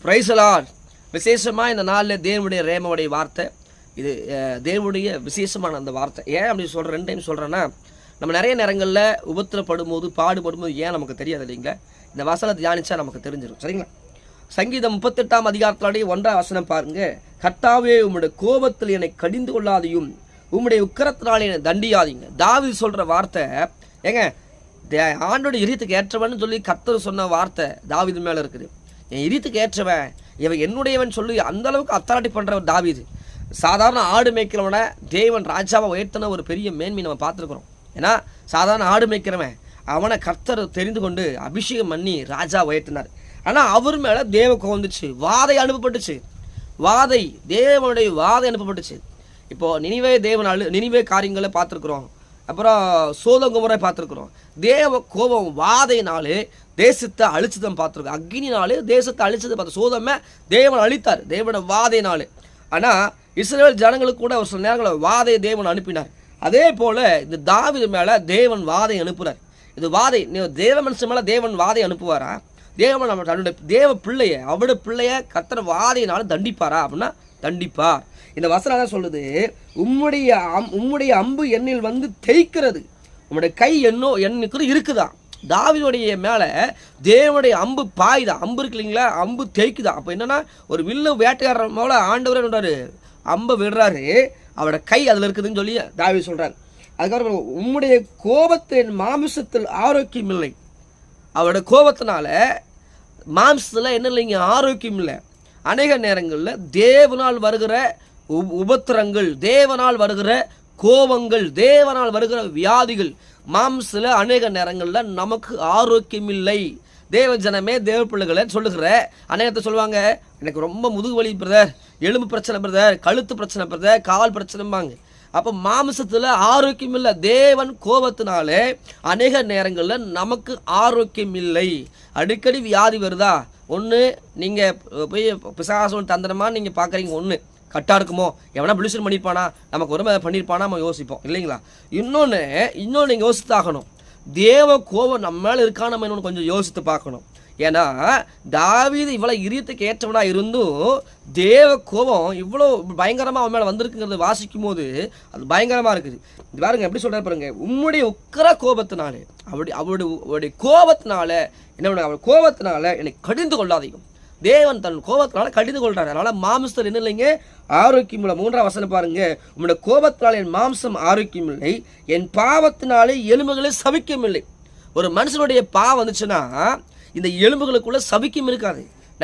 Praise the Lord. விசேஷமாக இந்த நாளில் தேவனுடைய ரேமவுடைய வார்த்தை இது, தேவனுடைய விசேஷமான அந்த வார்த்தை. ஏன் அப்படி சொல்கிறேன், 2 டைம் சொல்கிறேன்னா, நம்ம நிறைய நேரங்களில் உபத்திரப்படும் போது பாடுபடும் போது ஏன் நமக்கு தெரியாது இல்லைங்களா? இந்த வசனத்தை தியானிச்சா நமக்கு தெரிஞ்சிடும். சரிங்களா? சங்கீதம் 38ஆம் அதிகாரத்தினுடைய 1ஆம் வசனம் பாருங்க. கர்த்தாவே, உம்முடைய கோபத்தில் என்னை கடிந்து கொள்ளாதையும் உம்முடைய உக்கிரத்தினாலே என்னை தண்டியாதீங்க. தாவீது சொல்கிற வார்த்தை ஏங்க, ஆண்டோட இரியத்துக்கு ஏற்றவன் சொல்லி கர்த்தர் சொன்ன வார்த்தை தாவீது மேலே இருக்குது. என் இரியத்துக்கு ஏற்றவன், இவன் என்னுடையவன் சொல்லி அந்த அளவுக்கு அத்தாரிட்டி பண்ணுறவர் தாவீது. சாதாரண ஆடு மேய்க்கிறவனை தேவன் ராஜாவை உயர்த்தின ஒரு பெரிய மேன்மை நம்ம பார்த்துருக்குறோம். ஏன்னா சாதாரண ஆடு மேய்க்கிறவன் அவனை கர்த்தர் தெரிந்து கொண்டு அபிஷேகம் பண்ணி ராஜா உயர்த்தினார். ஆனால் அவர் மேலே தேவ கோவந்துச்சு, வாதை அனுப்பப்பட்டுச்சு. தேவனுடைய வாதை அனுப்பப்பட்டுச்சு. இப்போது நினிவே காரியங்களை பார்த்துருக்குறோம். அப்புறம் சோதோம் கொமோரை பார்த்துருக்குறோம். தேவ கோபம் வாதையினாலே தேசத்தை அழிச்சதும் பார்த்துருக்கோம். அக்னினாலே தேசத்தை அழிச்சது பார்த்து சோதோமை தேவன் அழித்தார் தேவனோட வாதையினாலே. ஆனால் இஸ்ரவேல் ஜனங்களுக்கு கூட ஒரு சில நேரங்களில் வாதையை தேவன் அனுப்பினார். அதே போல் இந்த தாவீது மேலே தேவன் வாதை அனுப்புகிறார். இது வாதை, தேவ மனுஷன் மேலே தேவன் வாதை அனுப்புவாரா? தேவன் நம்ம தன்னுடைய தேவ பிள்ளைய, அவருடைய பிள்ளைய கர்த்தர் வாதையினாலும் தண்டிப்பாரா அப்படின்னா தண்டிப்பார். இந்த வசனம் தான் சொல்லுது, உம்முடைய அம்பு எண்ணில் வந்து தேய்க்கிறது, உம்முடைய கை எண்ணுக்கு இருக்குதான். தாவீதுடைய மேலே தேவனுடைய அம்பு பாய்தான். அம்பு இருக்கு இல்லைங்களா, அம்பு தேய்க்குதான். அப்போ என்னன்னா, ஒரு வில்லு வேட்டையாடுற போல ஆண்டவரே என்னறாரு, அம்பை விடுறாரு, அவரோட கை அதில் இருக்குதுன்னு சொல்லி தாவீது சொல்கிறார். அதுக்கப்புறம் உம்முடைய கோபத்தின் மாமிசத்தில் ஆரோக்கியம் இல்லை. அவரோட கோபத்தினால மாம்சத்தில் என்ன இல்லைங்க, ஆரோக்கியம் இல்லை. அநேக நேரங்களில் தேவனால் வருகிற உபத்திரங்கள், தேவனால் வருகிற கோபங்கள், தேவனால் வருகிற வியாதிகள் மாம்சத்தில் அநேக நேரங்களில் நமக்கு ஆரோக்கியம் இல்லை. தேவ ஜனமே, தேவ பிள்ளைகளை சொல்லுகிற அநேகத்தை சொல்லுவாங்க, எனக்கு ரொம்ப முதுகு வலி பிரதர், எலும்பு பிரச்சனை பிரதர், கழுத்து பிரச்சனை பிரதர், கால் பிரச்சனைம்பாங்க. அப்போ மாம்சத்தில் ஆரோக்கியம் இல்லை. தேவன் கோபத்தினாலே அநேக நேரங்களில் நமக்கு ஆரோக்கியம் இல்லை. அடிக்கடி வியாதி வருதா? ஒன்று நீங்கள் போய் பிசாசம் தந்திரமாக நீங்கள் பார்க்குறீங்க, ஒன்று கட்டாக இருக்குமோ, எவனா பிளிஷன் பண்ணியிருப்பானா, நமக்கு ஒரு பண்ணியிருப்பானா நம்ம யோசிப்போம் இல்லைங்களா? இன்னொன்று நீங்கள் யோசித்தாகணும், தேவ கோபம் நம்ம மேலே இருக்கா, நம்ம இன்னொன்று கொஞ்சம் யோசித்து பார்க்கணும். ஏன்னா தாவீது இவ்வளோ இரியத்துக்கு ஏற்றவனாக இருந்தும் தேவ கோபம் இவ்வளோ பயங்கரமாக அவன் மேலே வந்திருக்குங்கிறது வாசிக்கும் போது அது பயங்கரமாக இருக்குது. பாருங்க எப்படி சொல்கிறார் பாருங்க, உம்முடைய உக்கிர கோபத்தினாலே, அவருடைய கோபத்தினால என்ன பண்ண, அவர் கோபத்தினால என்னை கடிந்து கொள்ளாதீங்க. தேவன் தன் கோபத்தினால கடிந்து கொள்றாரு. அதனால மாம்சத்தில் என்ன இல்லைங்க, ஆரோக்கியம் இல்லை. 3ஆம் வசனம் பாருங்க, உம்முடைய கோபத்தினால என் மாம்சம் ஆரோக்கியம் இல்லை, என் பாவத்தினாலே எலும்புகளை சபிக்கம் இல்லை. ஒரு மனுஷனுடைய பாவம் வந்துச்சுன்னா இந்த எலும்புகளுக்குள்ள சபிக்கம் இருக்காது.